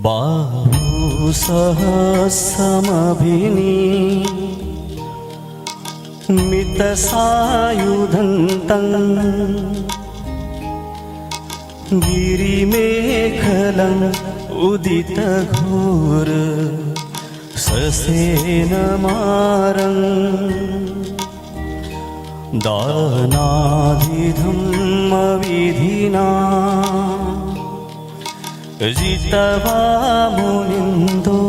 बाहु सहस्रमभिनी मितसायुधन्तं गिरिमेखलम् उदितघोर ससेनमारम् दानाधिधम्मविधिना जितवा मुनिन्दो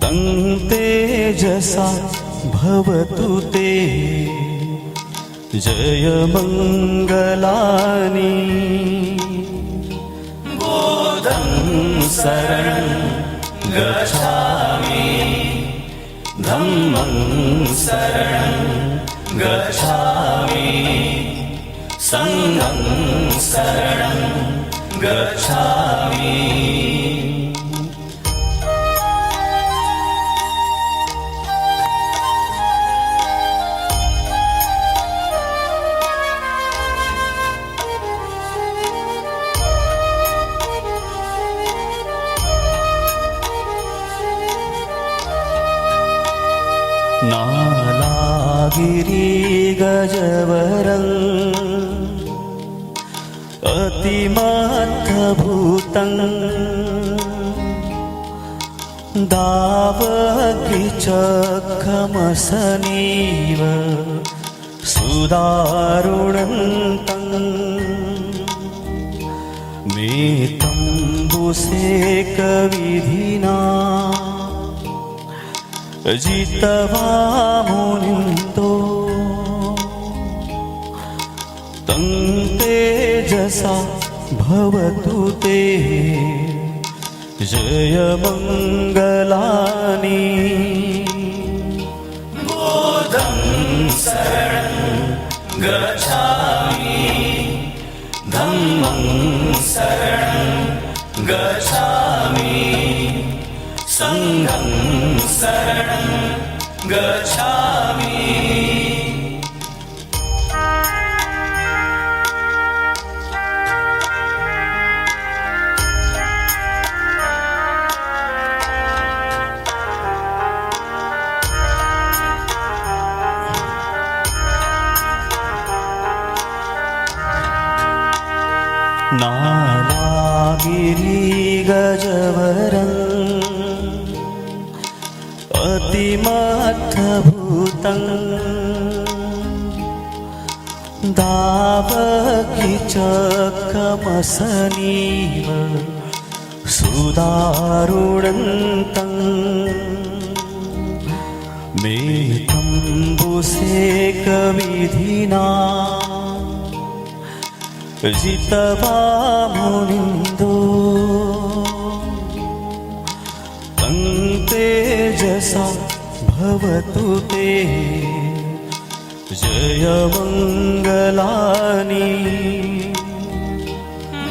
तं तेजसा भवतु ते जयमङ्गलानि बोधं शरणं गच्छामि धम्मं शरणं गच्छामि संघं शरणं गच्छामि। नालागिरि गजवरं अतिमद्भुतं दावकीचकमसनीव सुदारुणन्तं मेतम्बुसेकविधिना जितवा मुनिन्दो तं तेजसा भवतु ते जयमङ्गलानि बोधं शरणं गच्छामि धम्मं शरणं गच्छामि संघं शरणं गच्छामि। नालागिरि गजवरं अतिमद्भुतं दावकीचकमसनीव सुदारुणन्तं मेतम्बुसेकविधिना जितवा मुनिन्दो तं तेजसा भवतु ते जयमङ्गलानि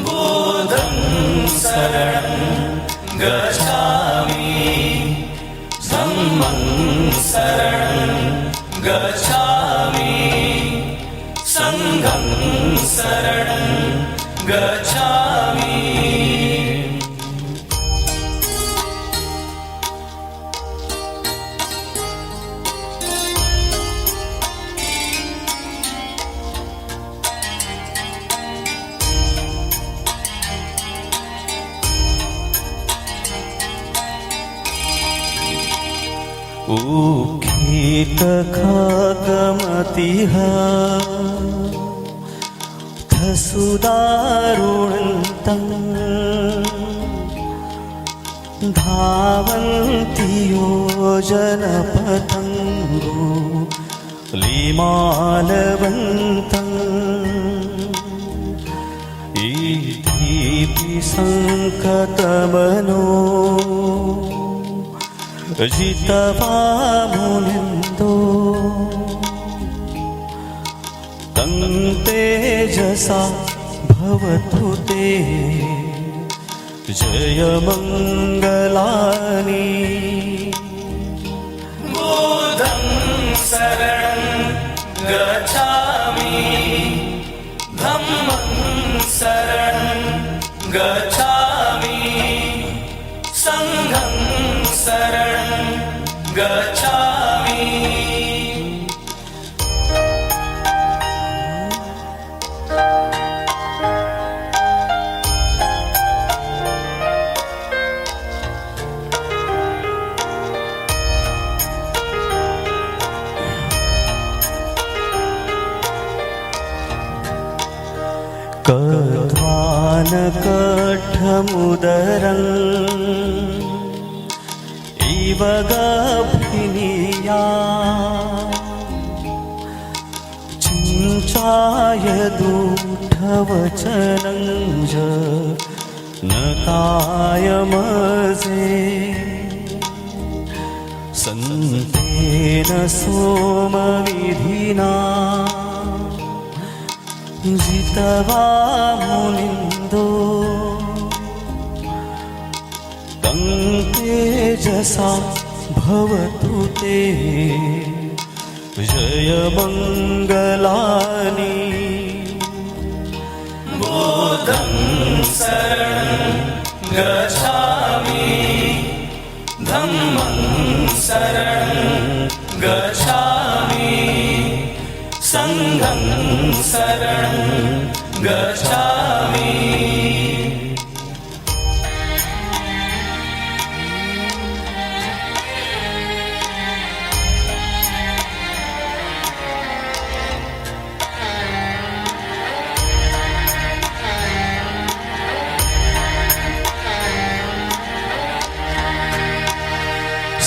बोधं शरणं गच्छामि धम्मं शरणं गच्छामि संघं शरणं गच्छामि। उखेतखगमतिः सुदारुणन्तं धावन्ति योजनपतङ्गो लिमालवन्तं इति संकतमनो जितवा मुनिन्दो तं तेजसा भवतु ते जयमङ्गलानि बोधं शरणं गच्छामि धम्मं शरणं गच्छामि। शरणं गच्छामि कट्वानकट्ठमुदरम् इव गभिनिया चिञ्चायदूढवचनं नकायमजे सन्तेन सोमविधिना जितवा मुनिन्दो तं तेजसा भवतु ते जयमङ्गलानि बुद्धं शरणं गच्छामि धम्मं शरणं गच्छामि संघं शरणं गच्छामि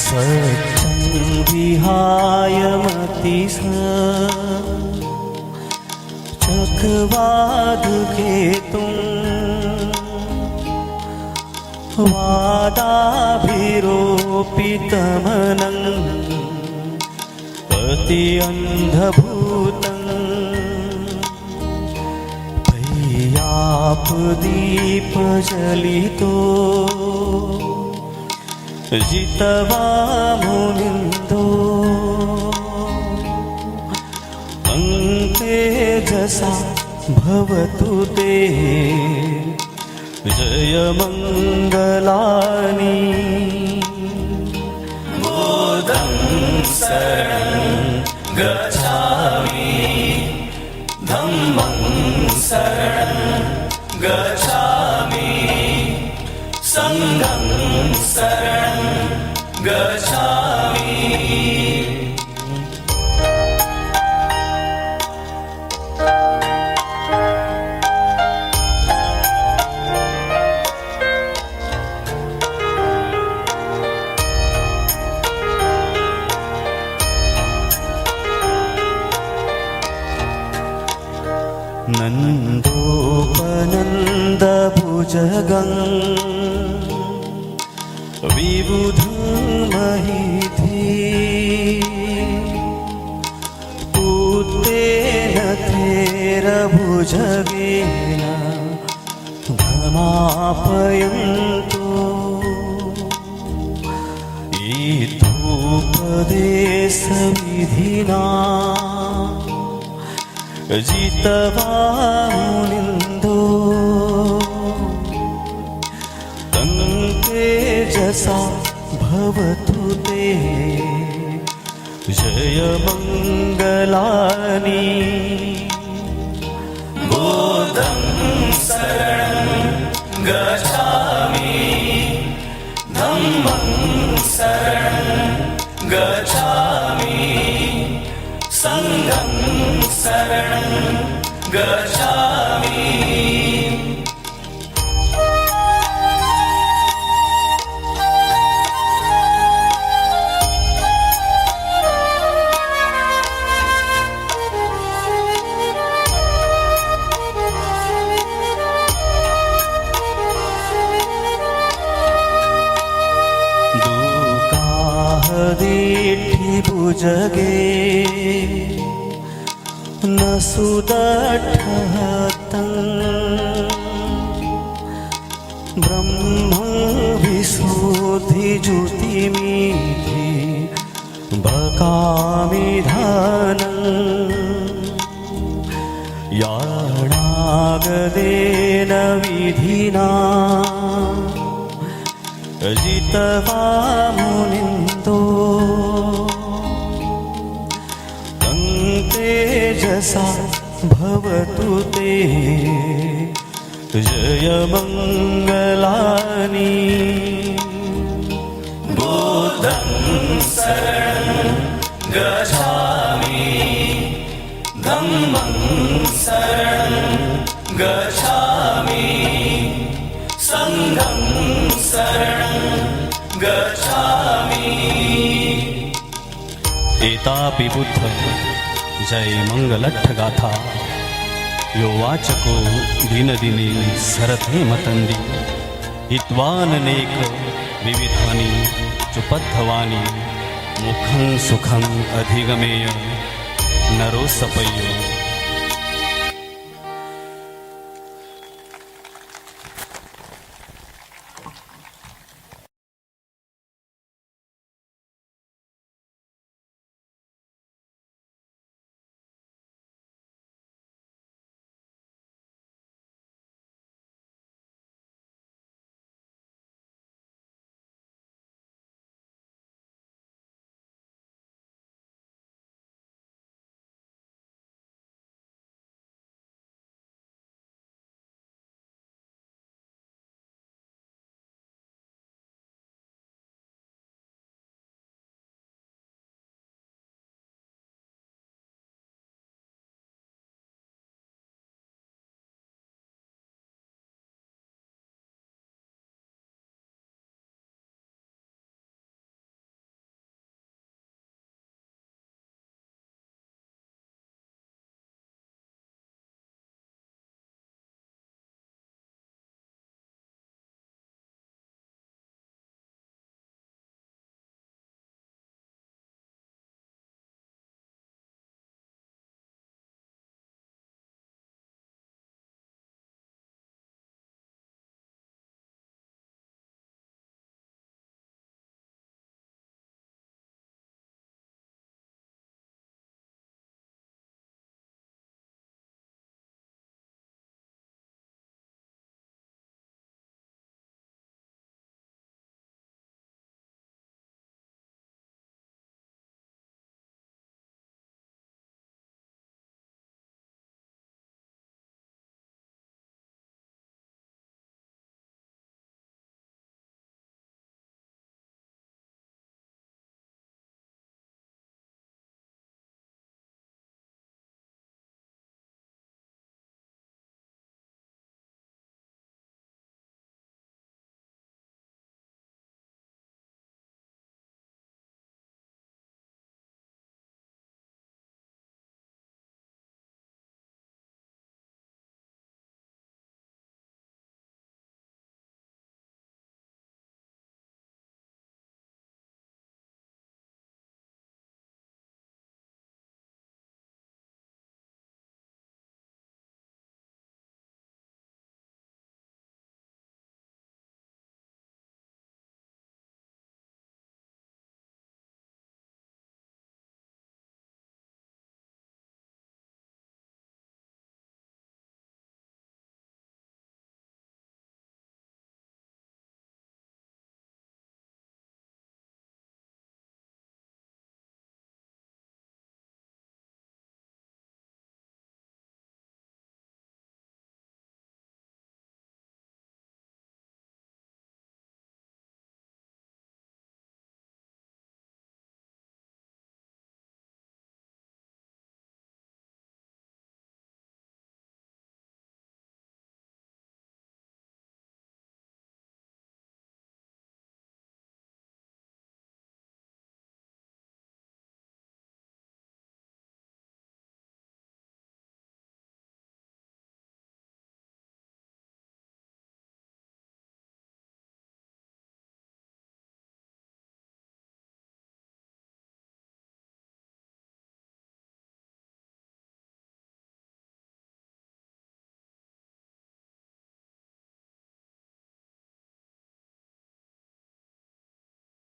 सत्यं विहाय मतिः चक्रवादकेतुं वादाभिरोपितमनं अति अन्धभूतं पय्यापदीपजलितो जितवा मुनिन्दो तेजसा भवतु ते जयमङ्गलानि बुद्धं शरणं गच्छामि धम्मं शरणं गच्छामि संघं शरणं गच्छामि नन्दोपनन्दभुजगं विबुधं महिधि पुत्तेन थेरभुजगेन धमापयन्तो ईतोपदेशविधिना जितवा मुनिन्दो तं तेजसा भवतु ते जयमङ्गलानि बुद्धं शरणं गच्छामि धम्मं शरणं गच्छामि संघं शरणं गच्छामि भुजगे न सुदठहतं ब्रह्म विशुद्धिज्योतिमिति बकामिधानं याणागदेन विधिना जित्वा मुनिन्दो तं तेजसा भवतु ते जयमङ्गलानि बुद्धं शरणं गच्छामि धम्मं शरणं गच्छामि संघं शरणं गच्छामि। एतापि बुद्ध जय मंगलट्ठगाथा यो वाचको दिनदिने सरथे मतन्दी हित्वाननेक विविधानि चुपद्धवानि मुखं सुखं अधिगमेय नरोसपय्यो